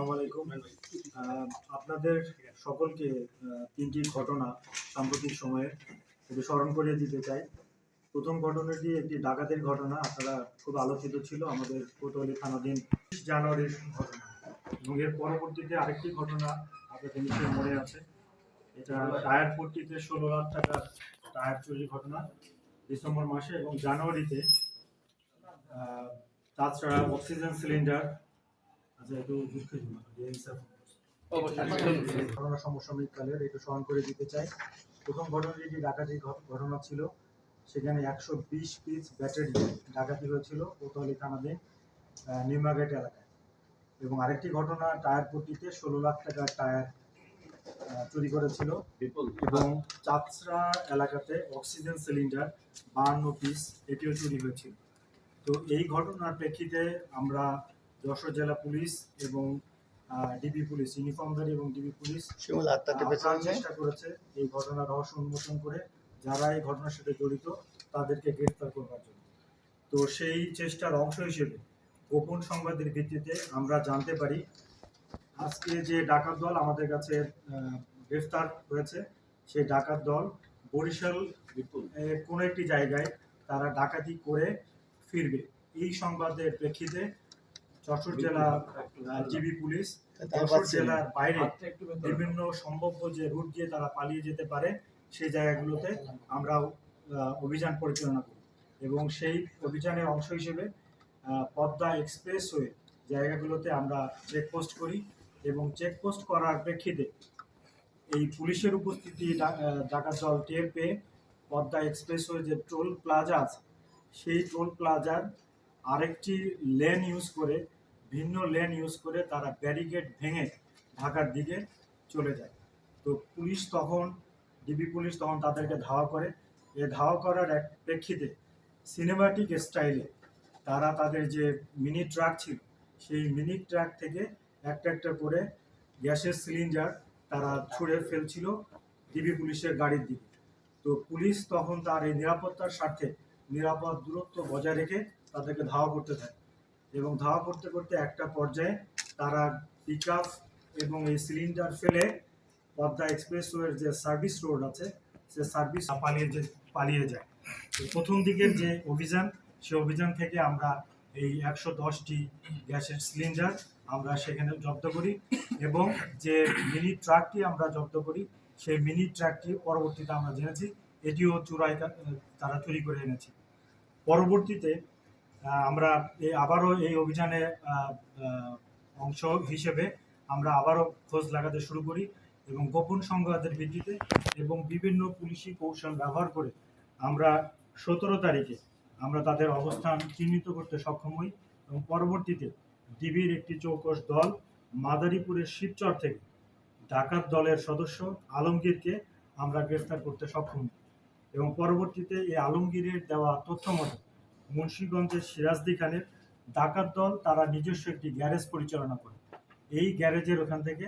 আসসালামু আলাইকুম। আপনাদের সকলকে তিনটি ঘটনা সাম্প্রতিক সময়ে একটু স্মরণ করিয়ে দিতে চাই। প্রথম ঘটনাটি একটি ডাকাতির ঘটনা। আপনারা খুব আলোচিত ছিল আমাদের কোতোয়ালি থানাধীন ২০ জানুয়ারির ঘটনা, এবং এর পরবর্তীতে আরেকটি ঘটনা আপনাদের নিশ্চয়ই মনে আছে। এটা টায়ার পট্টিতে ১৬ লাখ টাকার টায়ার চুরির ঘটনা ডিসেম্বর মাসে, এবং জানুয়ারিতে তাছাড়া অক্সিজেন সিলিন্ডার। আচ্ছা, একটু ঘটনা সমসাময়িক কালের একটু স্মরণ করে দিতে চাই। প্রথম ঘটনাটি ডাকাতির ঘটনা ছিল। সেখানে ১২০ পিস ব্যাটারি ডাকাতি হয়েছিল কোতোয়ালি থানাধীন নিমাঘাট এলাকায়। এবং আরেকটি ঘটনা টায়ার পট্টিতে ১৬ লাখ টাকার টায়ার চুরি করেছিল, এবং চাচড়া এলাকাতে অক্সিজেন সিলিন্ডার ৫২ পিস এটিও চুরি হয়েছিল। তো এই ঘটনার প্রেক্ষিতে আমরা যশোর জেলা পুলিশ এবং ডিবি পুলিশ, ইউনিফর্মধারী এবং ডিবি পুলিশ চেষ্টা করেছে এই ঘটনার রহস্য উন্মোচন করে যারা এই ঘটনার সাথে জড়িত তাদেরকে গ্রেফতার করবার জন্য। তো সেই চেষ্টার অংশ হিসেবে গোপন সংবাদের ভিত্তিতে আমরা জানতে পারি আজকে যে ডাকাত দল আমাদের কাছে গ্রেফতার হয়েছে, সেই ডাকাত দল বরিশাল কোনো একটি জায়গায় তারা ডাকাতি করে ফিরবে। এই সংবাদের প্রেক্ষিতে যশোর জেলা জিবি পুলিশ যশোর জেলার বাইরে বিভিন্ন সম্ভাব্য যে রুট দিয়ে তারা পালিয়ে যেতে পারে সেই জায়গাগুলোতে আমরা অভিযান পরিচালনা করি, এবং সেই অভিযানের অংশ হিসেবে পদ্মা এক্সপ্রেসওয়ে জায়গাগুলোতে আমরা চেকপোস্ট করি, এবং চেকপোস্ট করার প্রেক্ষিতে এই পুলিশের উপস্থিতি ডাকাত দল টের পেয়ে পদ্মা এক্সপ্রেসওয়ে যে টোল প্লাজা আছে সেই টোল প্লাজার আরেকটি লেন ইউজ করে, ভিন্ন লেন ইউজ করে তারা ব্যারিকেড ভেঙে ঢাকার দিকে চলে যায়। তো পুলিশ তখন, ডিবি পুলিশ তখন তাদেরকে ধাওয়া করে। এ ধাওয়া করার এক প্রেক্ষিতে সিনেমাটিক স্টাইলে তারা তাদের যে মিনি ট্রাক ছিল সেই মিনি ট্রাক থেকে একটা একটা করে গ্যাসের সিলিন্ডার তারা ছুঁড়ে ফেলছিল ডিবি পুলিশের গাড়ির দিকে। তো পুলিশ তখন তার এই নিরাপত্তার স্বার্থে নিরাপদ দূরত্ব বজায় রেখে তাদেরকে ধাওয়া করতে থাকে, এবং ধাওয়া করতে করতে একটা পর্যায়ে তারা পিকআপ এবং এই সিলিন্ডার ফেলে পদ্মা এক্সপ্রেসওয়ের যে সার্ভিস রোড আছে সে সার্ভিস পালিয়ে যায়। তো প্রথম দিকের যে অভিযান, সে অভিযান থেকে আমরা এই ১১০টি গ্যাসের সিলিন্ডার আমরা সেখানে জব্দ করি, এবং যে মিনি ট্রাকটি আমরা জব্দ করি সেই মিনি ট্রাকটি পরবর্তীতে আমরা জেনেছি এটিও তারা চুরি করে এনেছে। পরবর্তীতে আমরা আবারও এই অভিযানে অংশ হিসেবে আমরা আবারও খোঁজ লাগাতে শুরু করি, এবং গোপন সংবাদের ভিত্তিতে এবং বিভিন্ন পুলিশি কৌশল ব্যবহার করে আমরা ১৭ তারিখে আমরা তাদের অবস্থান চিহ্নিত করতে সক্ষম হই, এবং পরবর্তীতে ডিবির একটি চৌকস দল মাদারীপুরের শিবচর থেকে ডাকাত দলের সদস্য আলমগীরকে আমরা গ্রেফতার করতে সক্ষম হই, এবং পরবর্তীতে এই আলমগীরের দেওয়া তথ্য মতো মুন্সিগঞ্জের সিরাজদি খানের ডাকাত দল তারা নিজস্ব একটি গ্যারেজ পরিচালনা করে। এই গ্যারেজের ওখান থেকে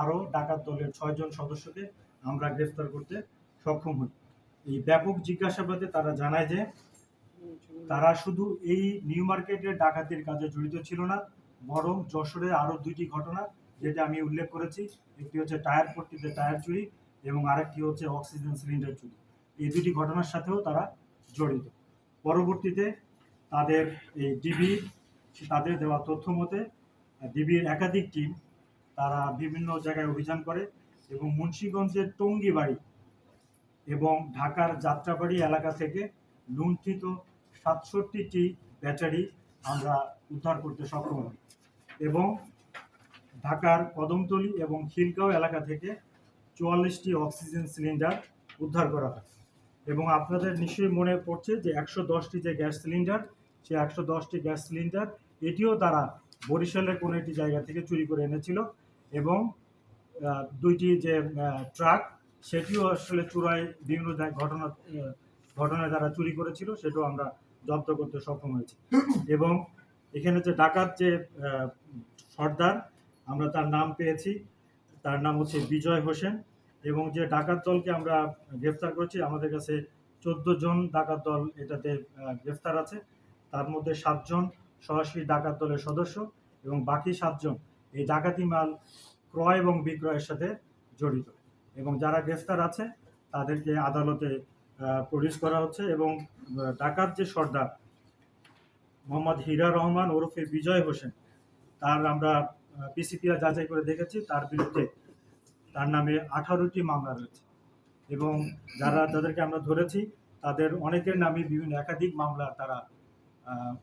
আরও ডাকাত দলের ৬ জন সদস্যকে আমরা গ্রেফতার করতে সক্ষম হই। এই ব্যাপক জিজ্ঞাসাবাদে তারা জানায় যে তারা শুধু এই নিউ মার্কেটের ডাকাতির কাজে জড়িত ছিল না, বরং যশোরে আরও ২টি ঘটনা যেটা আমি উল্লেখ করেছি, একটি হচ্ছে টায়ার পট্টিতে টায়ার চুরি এবং আরেকটি হচ্ছে অক্সিজেন সিলিন্ডার চুরি। এই ২টি ঘটনার সাথেও তারা জড়িত। পরবর্তীতে তাদের এই ডিবি তাদের দেওয়া তথ্য মতে ডিবির একাধিক টিম তারা বিভিন্ন জায়গায় অভিযান করে, এবং মুন্সিগঞ্জের টঙ্গিবাড়ি এবং ঢাকার যাত্রাবাড়ি এলাকা থেকে লুণ্ঠিত ৬৭টি ব্যাটারি আমরা উদ্ধার করতে সক্ষম হই, এবং ঢাকার কদমতলী এবং খিলগাঁও এলাকা থেকে ৪৪টি অক্সিজেন সিলিন্ডার উদ্ধার করা হয়। এবং আপনাদের নিশ্চয়ই মনে পড়ছে যে ১১০টি যে গ্যাস সিলিন্ডার, সেই ১১০টি গ্যাস সিলিন্ডার এটিও তারা বরিশালের কোনো একটি জায়গা থেকে চুরি করে এনেছিল, এবং ২টি যে ট্রাক সেটিও আসলে চুরাই বিভিন্ন ঘটনায় তারা চুরি করেছিল, সেটাও আমরা জব্দ করতে সক্ষম হয়েছি। এবং এখানে যে ডাকাত যে সর্দার আমরা তার নাম পেয়েছি, তার নাম হচ্ছে বিজয় হোসেন, এবং যে ডাকাত দলকে আমরা গ্রেফতার করেছি আমাদের কাছে ১৪ জন ডাকাত দল এটাতে গ্রেফতার আছে। তার মধ্যে ৭ জন সরাসরি ডাকাত দলের সদস্য, এবং বাকি 7 জন এই ডাকাতি মাল ক্রয় এবং বিক্রয়ের সাথে জড়িত, এবং যারা গ্রেফতার আছে তাদেরকে আদালতে প্রডিউস করা হচ্ছে। এবং ডাকাত যে সর্দার মোহাম্মদ হীরা রহমান ওরফে বিজয় হোসেন, তার আমরা পিসিপিআর যাচাই করে দেখেছি, তার বিরুদ্ধে তার নামে 18টি মামলা রয়েছে, এবং যাদেরকে আমরা ধরেছি তাদের অনেকের নামে বিভিন্ন একাধিক মামলা তারা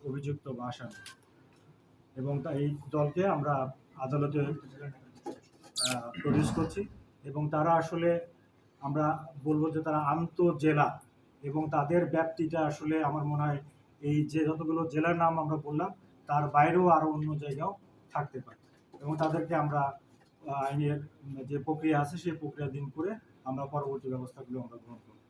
অভিযুক্ত বা আসামি, এবং এই দলকে আমরা আদালতে প্রডিউস করছি। এবং তারা আসলে আমরা বলবো যে তারা আন্তঃজেলা, এবং তাদের ব্যাপ্তিটা আসলে আমার মনে হয় এই যে যতগুলো জেলার নাম আমরা বললাম তার বাইরেও আরও অন্য জায়গাও থাকতে পারে, এবং তাদেরকে আমরা আইনের যে প্রক্রিয়া আছে সেই প্রক্রিয়া দিন করে আমরা পরবর্তী ব্যবস্থাগুলো আমরা গ্রহণ করব।